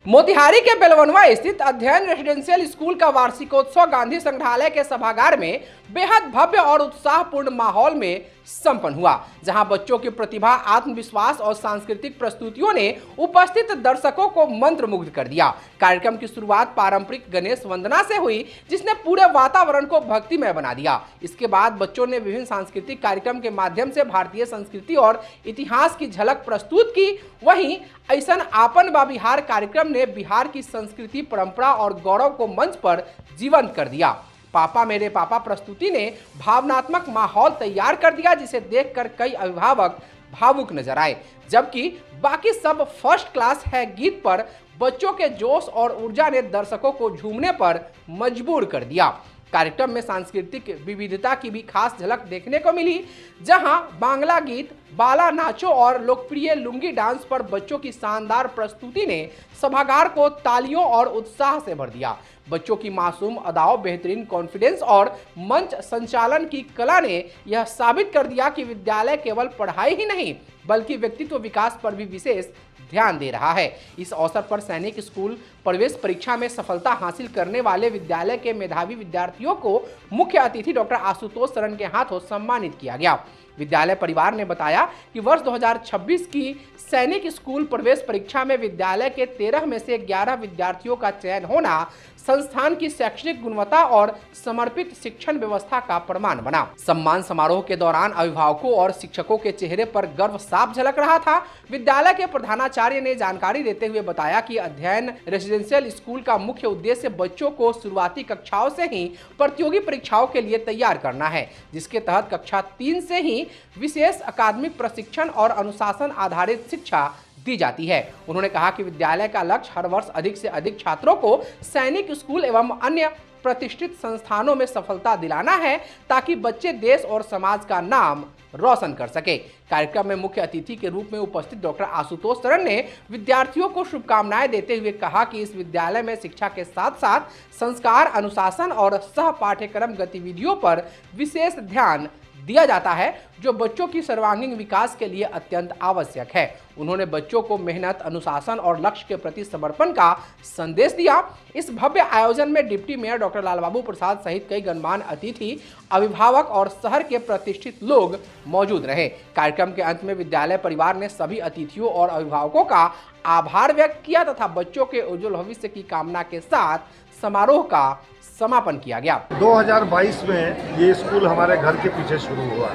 मोतिहारी के बेलवनवा स्थित अध्ययन रेसिडेंशियल स्कूल का वार्षिकोत्सव गांधी संग्रहालय के सभागार में बेहद भव्य और उत्साहपूर्ण माहौल में संपन्न हुआ, जहां बच्चों की प्रतिभा, आत्मविश्वास और सांस्कृतिक प्रस्तुतियों ने उपस्थित दर्शकों को मंत्रमुग्ध कर दिया। कार्यक्रम की शुरुआत पारंपरिक गणेश वंदना से हुई, जिसने पूरे वातावरण को भक्तिमय बना दिया। इसके बाद बच्चों ने विभिन्न सांस्कृतिक कार्यक्रम के माध्यम से भारतीय संस्कृति और इतिहास की झलक प्रस्तुत की। वहीं ऐसन आपन बा बिहार कार्यक्रम ने बिहार की संस्कृति, परंपरा और गौरव को मंच पर जीवंत कर दिया। पापा मेरे पापा प्रस्तुति ने भावनात्मक माहौल तैयार कर दिया, जिसे देखकर कई अभिभावक भावुक नजर आए, जबकि बाकी सब फर्स्ट क्लास है गीत पर बच्चों के जोश और ऊर्जा ने दर्शकों को झूमने पर मजबूर कर दिया। कार्यक्रम में सांस्कृतिक विविधता की भी खास झलक देखने को मिली, जहां बांग्ला गीत, बाला नाचो और लोकप्रिय लुंगी डांस पर बच्चों की शानदार प्रस्तुति ने सभागार को तालियों और उत्साह से भर दिया। बच्चों की मासूम अदाओं, बेहतरीन कॉन्फिडेंस और मंच संचालन की कला ने यह साबित कर दिया कि विद्यालय केवल पढ़ाई ही नहीं बल्कि व्यक्तित्व विकास पर भी विशेष ध्यान दे रहा है। इस अवसर पर सैनिक स्कूल प्रवेश परीक्षा में सफलता हासिल करने वाले विद्यालय के मेधावी विद्यार्थियों को मुख्य अतिथि डॉक्टर आशुतोष शरण के हाथों सम्मानित किया गया। विद्यालय परिवार ने बताया कि वर्ष 2026 की सैनिक स्कूल प्रवेश परीक्षा में विद्यालय के 13 में से 11 विद्यार्थियों का चयन होना संस्थान की शैक्षणिक गुणवत्ता और समर्पित शिक्षण व्यवस्था का प्रमाण बना। सम्मान समारोह के दौरान अभिभावकों और शिक्षकों के चेहरे पर गर्व साफ झलक रहा था। विद्यालय के प्रधानाचार्य ने जानकारी देते हुए बताया कि अध्ययन रेसिडेंशियल स्कूल का मुख्य उद्देश्य बच्चों को शुरुआती कक्षाओं से ही प्रतियोगी परीक्षाओं के लिए तैयार करना है, जिसके तहत कक्षा 3 से ही विशेष अकादमिक प्रशिक्षण और अनुशासन आधारित शिक्षा दी जाती है। उन्होंने कहा कि विद्यालय का लक्ष्य हर वर्ष अधिक से अधिक छात्रों को सैनिक स्कूल एवं अन्य प्रतिष्ठित संस्थानों में सफलता दिलाना है, ताकि बच्चे देश और समाज का नाम रोशन कर सके। कार्यक्रम में मुख्य अतिथि के रूप में उपस्थित डॉक्टर आशुतोष शरण ने विद्यार्थियों को शुभकामनाएं देते हुए कहा कि इस विद्यालय में शिक्षा के साथ साथ संस्कार, अनुशासन और सह पाठ्यक्रम गतिविधियों पर विशेष ध्यान दिया जाता है, जो बच्चों की सर्वांगीण विकास के लिए अत्यंत आवश्यक है। उन्होंने बच्चों को मेहनत, अनुशासन और लक्ष्य के प्रति समर्पण का संदेश दिया। इस भव्य आयोजन में डिप्टी मेयर डॉक्टर लालबाबू प्रसाद सहित कई गणमान्य अतिथि, अभिभावक और शहर के प्रतिष्ठित लोग मौजूद रहे। कार्यक्रम के अंत में विद्यालय परिवार ने सभी अतिथियों और अभिभावकों का आभार व्यक्त किया तथा बच्चों के उज्जवल भविष्य की कामना के साथ समारोह का समापन किया गया। 2022 में ये स्कूल हमारे घर के पीछे शुरू हुआ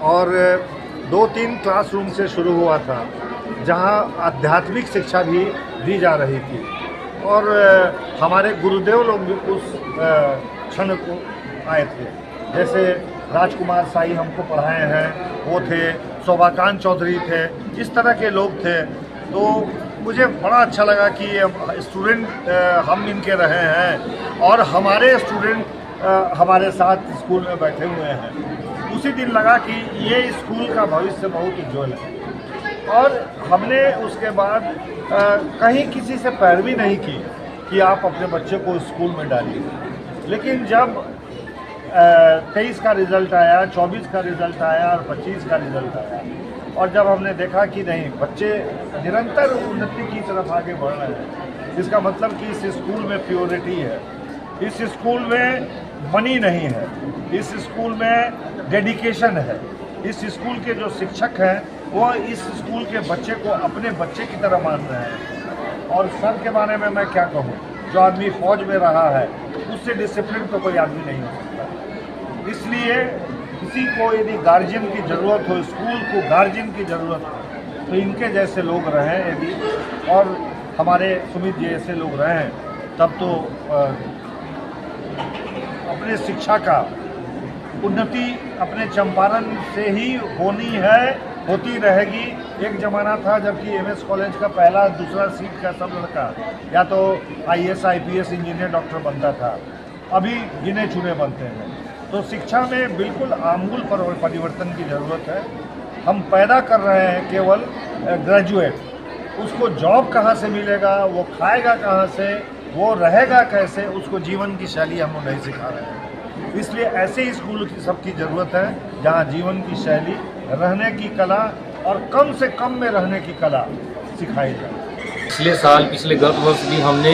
और 2-3 क्लासरूम से शुरू हुआ था, जहां आध्यात्मिक शिक्षा भी दी जा रही थी और हमारे गुरुदेव लोग भी उस क्षण को आए थे। जैसे राजकुमार साई हमको पढ़ाए हैं, वो थे, शोभाकांत चौधरी थे, इस तरह के लोग थे। तो मुझे बड़ा अच्छा लगा कि ये स्टूडेंट हम इनके रहे हैं और हमारे स्टूडेंट हमारे साथ स्कूल में बैठे हुए हैं। उसी दिन लगा कि ये स्कूल का भविष्य बहुत उज्जवल है और हमने उसके बाद कहीं किसी से पैरवी नहीं की कि आप अपने बच्चे को स्कूल में डालिए। लेकिन जब 23 का रिज़ल्ट आया, 24 का रिज़ल्ट आया और 25 का रिज़ल्ट आया और जब हमने देखा कि नहीं, बच्चे निरंतर उन्नति की तरफ आगे बढ़ रहे हैं, इसका मतलब कि इस स्कूल में प्योरिटी है, इस स्कूल में मनी नहीं है, इस स्कूल में डेडिकेशन है, इस स्कूल के जो शिक्षक हैं वो इस स्कूल के बच्चे को अपने बच्चे की तरह मान रहे हैं। और सर के बारे में मैं क्या कहूँ, जो आदमी फौज में रहा है उससे डिसिप्लिन तो कोई आदमी नहीं हो सकता। इसलिए किसी को यदि गार्जियन की ज़रूरत हो, स्कूल को गार्जियन की ज़रूरत हो, तो इनके जैसे लोग रहें यदि, और हमारे सुमित जैसे लोग रहें, तब तो अपने शिक्षा का उन्नति अपने चंपारण से ही होनी है, होती रहेगी। एक ज़माना था जबकि एमएस कॉलेज का पहला दूसरा सीट का सब लड़का या तो आईएएस, आईपीएस, इंजीनियर, डॉक्टर बनता था, अभी गिने चुने बनते हैं। तो शिक्षा में बिल्कुल आमूल परिवर्तन की ज़रूरत है। हम पैदा कर रहे हैं केवल ग्रेजुएट, उसको जॉब कहाँ से मिलेगा, वो खाएगा कहाँ से, वो रहेगा कैसे, उसको जीवन की शैली हम नहीं सिखा रहे हैं। इसलिए ऐसे ही स्कूल की सबकी ज़रूरत है जहाँ जीवन की शैली, रहने की कला और कम से कम में रहने की कला सिखाई जाए। पिछले साल पिछले गत वर्ष भी हमने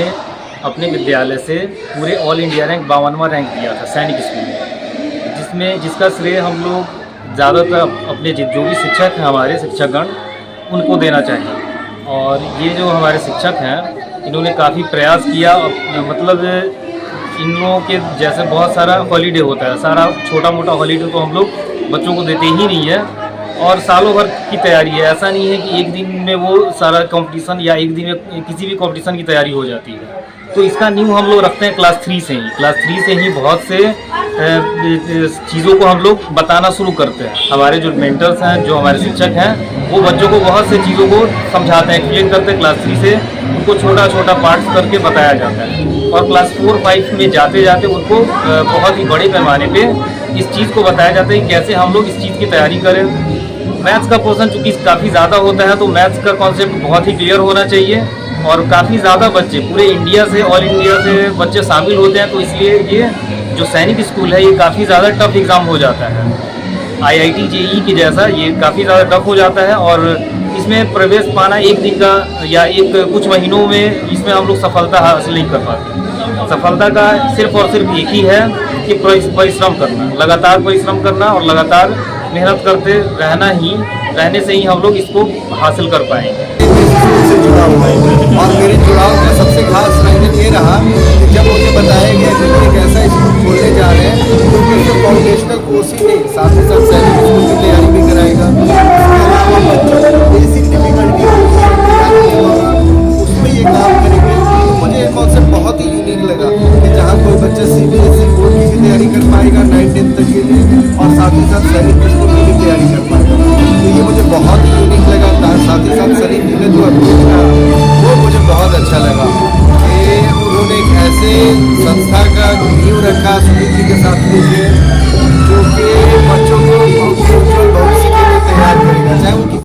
अपने विद्यालय से पूरे ऑल इंडिया रैंक 52वां रैंक किया था सैनिक स्कूल में, जिसका श्रेय हम लोग ज़्यादातर अपने जो भी शिक्षक हैं हमारे शिक्षकगण उनको देना चाहिए। और ये जो हमारे शिक्षक हैं इन्होंने काफ़ी प्रयास किया, मतलब इन लोगों के जैसे बहुत सारा हॉलीडे होता है, सारा छोटा मोटा हॉलीडे तो हम लोग बच्चों को देते ही नहीं है, और सालों भर की तैयारी है। ऐसा नहीं है कि एक दिन में वो सारा कंपटीशन या एक दिन में किसी भी कंपटीशन की तैयारी हो जाती है। तो इसका न्यू हम लोग रखते हैं क्लास 3 से ही। क्लास 3 से ही बहुत से चीज़ों को हम लोग बताना शुरू करते हैं। हमारे जो मेंटर्स हैं, जो हमारे शिक्षक हैं, वो बच्चों को बहुत से चीज़ों को समझाते हैं, एक्सप्लेन करते हैं। क्लास 3 से उनको छोटा छोटा पार्ट्स करके बताया जाता है, और क्लास 4-5 में जाते जाते उनको बहुत ही बड़े पैमाने पे इस चीज़ को बताया जाता है कि कैसे हम लोग इस चीज़ की तैयारी करें। मैथ्स का पोर्शन चूँकि काफ़ी ज़्यादा होता है, तो मैथ्स का कॉन्सेप्ट बहुत ही क्लियर होना चाहिए, और काफ़ी ज़्यादा बच्चे पूरे इंडिया से, ऑल इंडिया से बच्चे शामिल होते हैं। तो इसलिए ये जो सैनिक स्कूल है ये काफ़ी ज़्यादा टफ एग्ज़ाम हो जाता है, IIT JEE की जैसा ये काफ़ी ज़्यादा टफ हो जाता है। और इसमें प्रवेश पाना एक दिन का या कुछ महीनों में इसमें हम लोग सफलता हासिल नहीं कर पाते। सफलता का सिर्फ और सिर्फ एक ही है कि परिश्रम करना, लगातार परिश्रम करना, और लगातार मेहनत करते रहने से ही हम लोग इसको हासिल कर पाएंगे। से जुड़ा हुआ है, और मेरे जुड़ाव का सबसे खास रंजन ये रहा कि जब मुझे बताया गया कि एक ऐसा स्कूल खोलने जा रहे हैं तो सिर्फ फाउंडेशनल कोर्स ही नहीं, साथ ही साथ सैनिक स्कूल की तैयारी भी कराएगा। इसके अलावा बच्चों को बेसिक डिफिकल्टी उसमें ये काम करेंगे। तो मुझे ये कॉन्सेप्ट बहुत ही यूनिक लगा कि जहाँ कोई बच्चा CBSE बोर्ड की भी तैयारी कर पाएगा 9-10 तक के लिए, और साथ ही साथ सैनिक स्कूल की भी तैयारी कर पाएगा। तो ये मुझे बहुत ही यूनिक लगा। साथ ही साथ सलीम जी ने जो अप्रोच किया वो मुझे बहुत अच्छा लगा कि उन्होंने एक ऐसे संस्था का नींव रखा सुनील जी के साथ मिलकर,